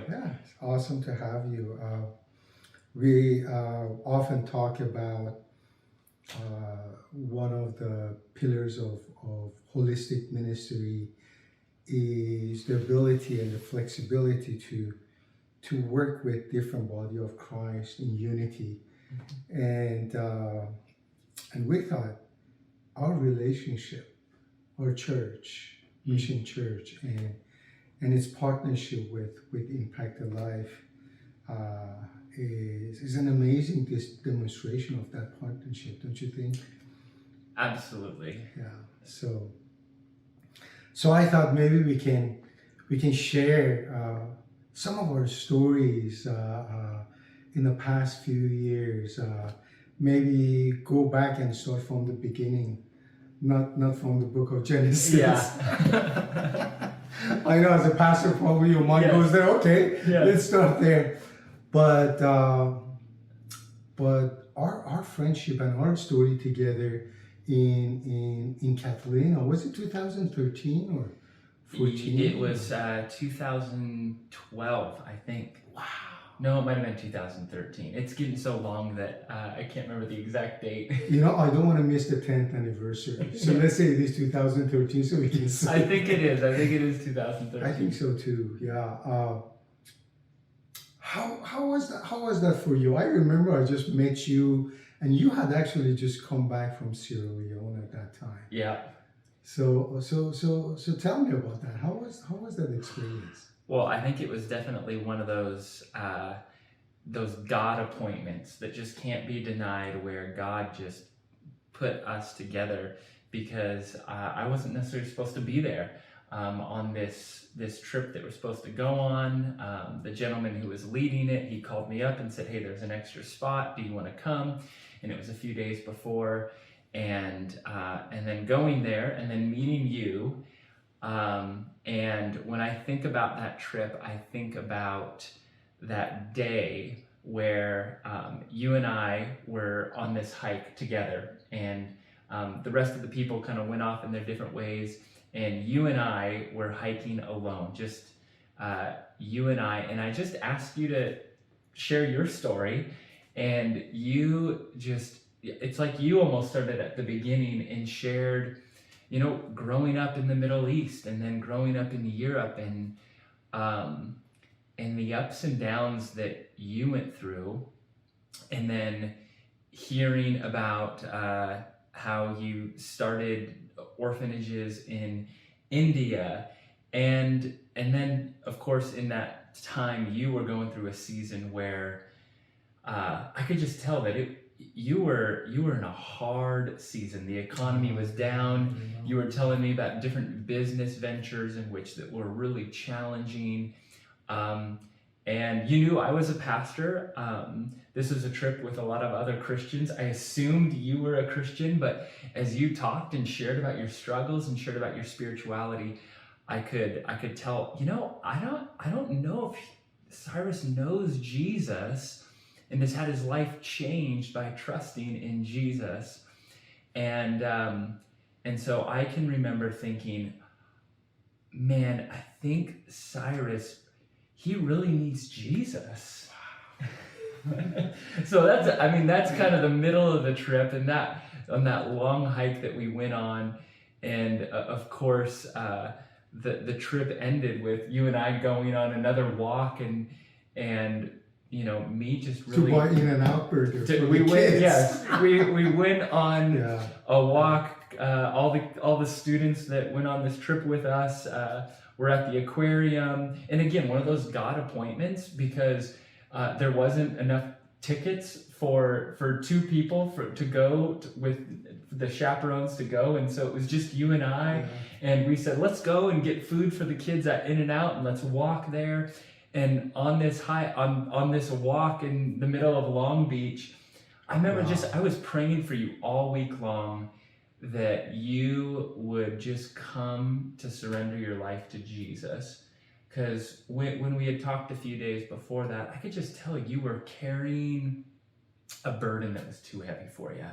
Yeah, it's awesome to have you. We often talk about one of the pillars of holistic ministry is the ability and the flexibility to work with different body of Christ in unity. And we thought our relationship, our church, Mission Church, and its partnership with Impact Life is an amazing demonstration of that partnership, don't you think? Absolutely. Yeah. So I thought maybe we can share some of our stories in the past few years. Maybe go back and start from the beginning, not from the book of Genesis. Yeah. I know as a pastor, probably your mind goes there. Okay, let's start there. But our friendship and our story together in Catalina, was it 2013 or 14? It was 2012, I think. Wow. No, it might have been 2013. It's getting so long that I can't remember the exact date. You know, I don't want to miss the 10th anniversary. So let's say it is 2013 so we can see. I think it is. I think it is 2013. I think so too, yeah. How was that for you? I remember I just met you and you had actually just come back from Sierra Leone at that time. Yeah. So tell me about that. How was that experience? Well, I think it was definitely one of those God appointments that just can't be denied, where God just put us together, because I wasn't necessarily supposed to be there on this trip that we're supposed to go on. The gentleman who was leading it, he called me up and said, "Hey, there's an extra spot. Do you want to come?" And it was a few days before, and then going there and then meeting you. And when I think about that trip, I think about that day where you and I were on this hike together, and the rest of the people kind of went off in their different ways, and you and I were hiking alone, just you and I just asked you to share your story, and you just, it's like you almost started at the beginning and shared, you know, growing up in the Middle East and then growing up in Europe, and the ups and downs that you went through, and then hearing about how you started orphanages in India, and then of course in that time you were going through a season where I could just tell that you were in a hard season. The economy was down. You were telling me about different business ventures in which that were really challenging. And you knew I was a pastor. This was a trip with a lot of other Christians. I assumed you were a Christian, but as you talked and shared about your struggles and shared about your spirituality, I could tell, you know, I don't know if Cyrus knows Jesus and has had his life changed by trusting in Jesus. And so I can remember thinking, man, I think Cyrus, he really needs Jesus. So that's kind of the middle of the trip, and on that long hike that we went on. And of course, the trip ended with you and I going on another walk, and you know, me just really to buy In-N-Out burger for we the went kids. yes we went on a walk. All the students that went on this trip with us were at the aquarium, and again, one of those God appointments, because there wasn't enough tickets for two people to go with the chaperones to go, and so it was just you and I, and we said, let's go and get food for the kids at In-N-Out, and let's walk there. And on this on this walk in the middle of Long Beach, I remember I was praying for you all week long, that you would just come to surrender your life to Jesus. Because when we had talked a few days before that, I could just tell you were carrying a burden that was too heavy for you.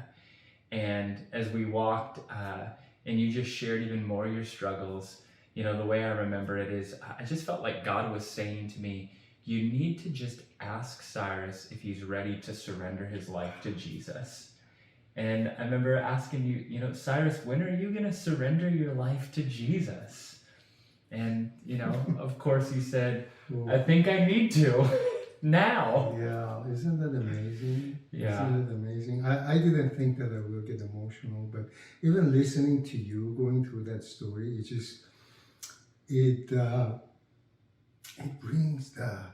And as we walked, and you just shared even more of your struggles, you know, the way I remember it is, I just felt like God was saying to me, you need to just ask Cyrus if he's ready to surrender his life to Jesus. And I remember asking you, Cyrus, when are you going to surrender your life to Jesus? And, of course he said, I think I need to now. Yeah, isn't that amazing? Yeah. Isn't it amazing? I didn't think that I will get emotional, but even listening to you going through that story, it brings the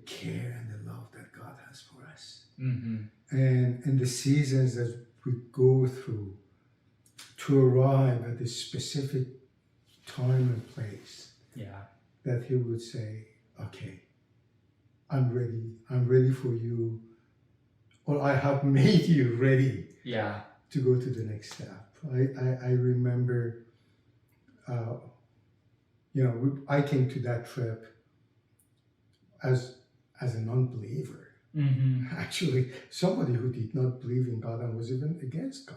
care and the love that God has for us. Mm-hmm. And the seasons that we go through to arrive at this specific time and place. Yeah. That he would say, okay, I'm ready for you, or I have made you ready. Yeah. To go to the next step. I remember, I came to that trip as an unbeliever. Mm-hmm. Actually, somebody who did not believe in God and was even against God.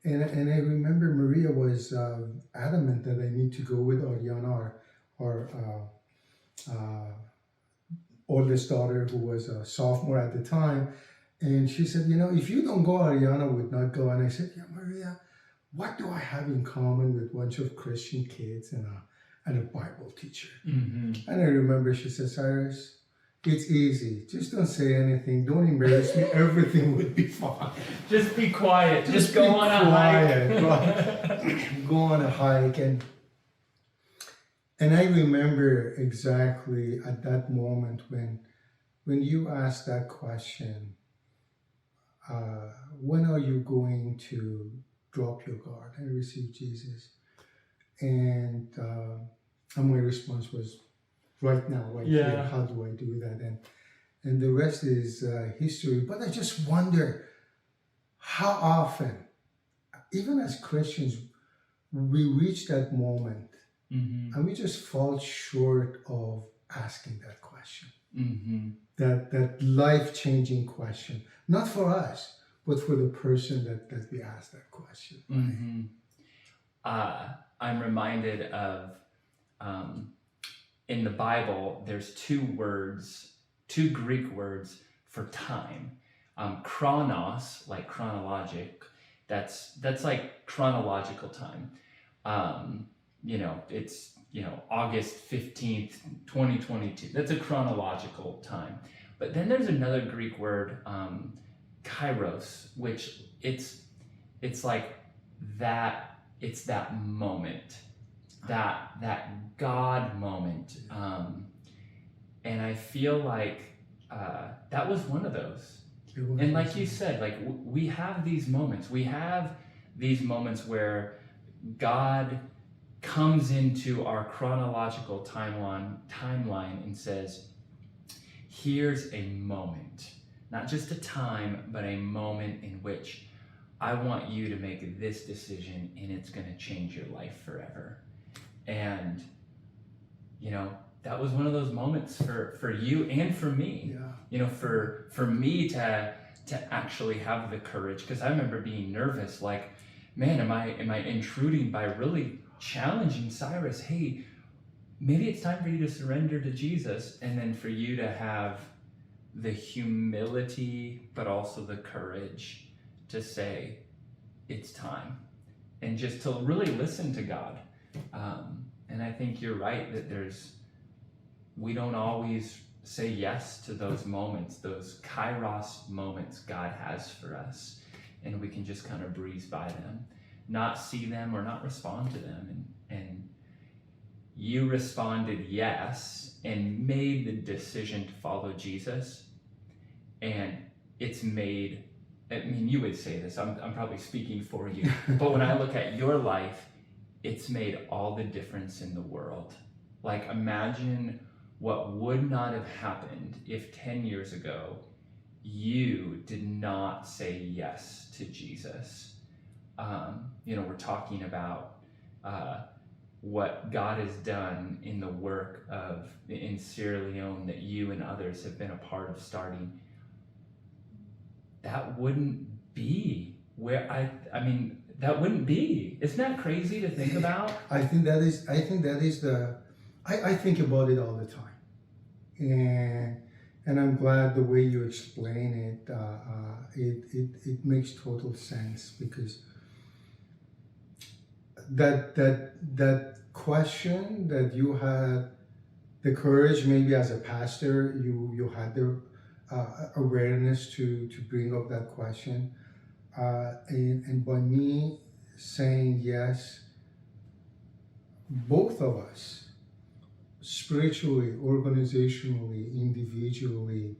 And I remember Maria was adamant that I need to go with Ariana, our oldest daughter, who was a sophomore at the time. And she said, if you don't go, Ariana would not go. And I said, yeah, Maria, what do I have in common with a bunch of Christian kids and a Bible teacher? Mm-hmm. And I remember she said, Cyrus, it's easy. Just don't say anything. Don't embarrass me. Everything would be fine. Just be quiet. Just go on a hike. Go on a hike. And I remember exactly at that moment when you asked that question, when are you going to drop your guard and receive Jesus? And my response was, right now, right here, how do I do that? And the rest is history. But I just wonder how often, even as Christians, we reach that moment and we just fall short of asking that question. Mm-hmm. That life-changing question, not for us, but for the person that we ask that question. Mm-hmm. I'm reminded of in the Bible, there's two Greek words for time. Chronos, like chronologic, that's like chronological time. It's August 15th, 2022. That's a chronological time. But then there's another Greek word, Kairos, which it's like that. It's that moment, that God moment, and I feel like that was one of those. And like you said, like we have these moments. We have these moments where God comes into our chronological timeline and says, here's a moment, not just a time, but a moment in which I want you to make this decision and it's going to change your life forever. And, that was one of those moments for you and for me, for me to actually have the courage. Because I remember being nervous, like, man, am I intruding by really challenging Cyrus? Hey, maybe it's time for you to surrender to Jesus. And then for you to have the humility, but also the courage to say, it's time. And just to really listen to God. And I think you're right that we don't always say yes to those moments, those Kairos moments God has for us. And we can just kind of breeze by them, not see them or not respond to them. And you responded yes and made the decision to follow Jesus. And it's made, you would say this, I'm probably speaking for you, but when I look at your life, it's made all the difference in the world. Like, imagine what would not have happened if 10 years ago you did not say yes to Jesus. We're talking about what God has done in the work in Sierra Leone that you and others have been a part of starting. That wouldn't be where that wouldn't be. Isn't that crazy to think about? I think that is I think about it all the time, and I'm glad the way you explain it. It makes total sense, because that question that you had the courage, maybe as a pastor, you had the awareness to bring up that question, and by me saying yes, both of us, spiritually, organizationally, individually,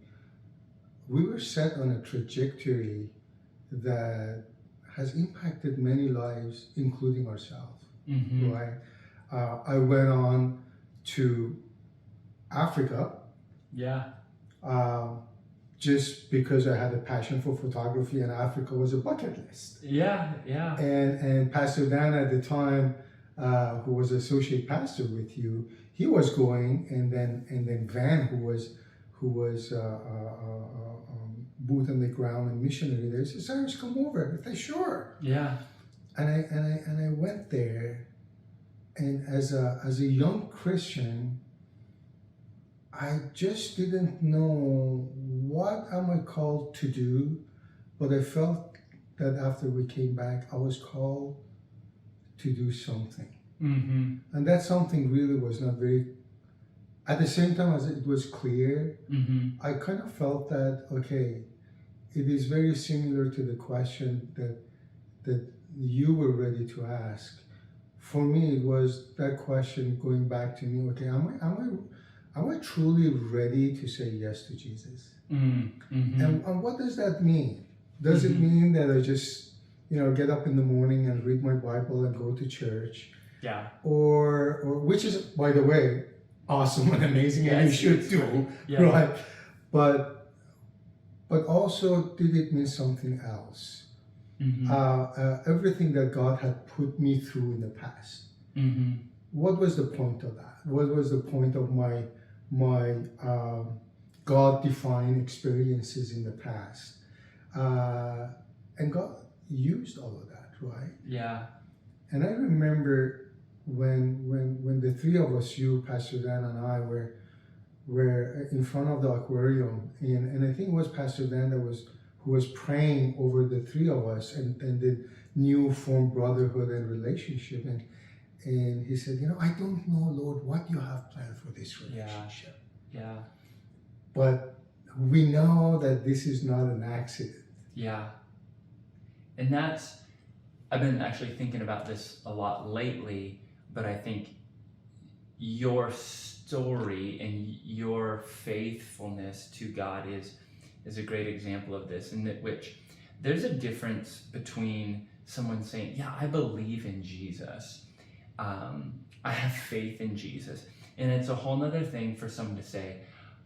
we were set on a trajectory that has impacted many lives, including ourselves. Mm-hmm. Right? I went on to Africa, Yeah. just because I had a passion for photography, and Africa was a bucket list. Yeah. Yeah. And Pastor Dan at the time, who was associate pastor with you, he was going, and then Van, who was boot on the ground and missionary there, said, "Cyrus, come over." I said, "Sure." Yeah. And I went there, and as a young Christian, I just didn't know what am I called to do, but I felt that after we came back, I was called to do something. Mm-hmm. And that something really was not very, at the same time as it was clear, Mm-hmm. I kind of felt that, okay, it is very similar to the question that you were ready to ask. For me, it was that question going back to me, okay, am I truly ready to say yes to Jesus? Mm-hmm. And what does that mean? Does it mean that I just, get up in the morning and read my Bible and go to church? Yeah. Or which is, by the way, awesome and amazing, and you should do, Yeah. right? But also, did it mean something else? Mm-hmm. Everything that God had put me through in the past. Mm-hmm. What was the point of that? What was the point of my God-defined experiences in the past? And God used all of that, right? Yeah. And I remember when the three of us, you, Pastor Dan, and I, were in front of the aquarium, and I think it was Pastor Dan who was praying over the three of us and the new formed brotherhood and relationship, and he said, I don't know, Lord, what you have planned for this relationship. Yeah. But we know that this is not an accident. Yeah. And I've been actually thinking about this a lot lately, but I think your story and your faithfulness to God is a great example of this, in that which there's a difference between someone saying, yeah, I believe in Jesus. I have faith in Jesus. And it's a whole nother thing for someone to say,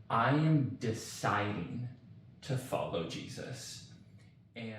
I am deciding to follow Jesus. And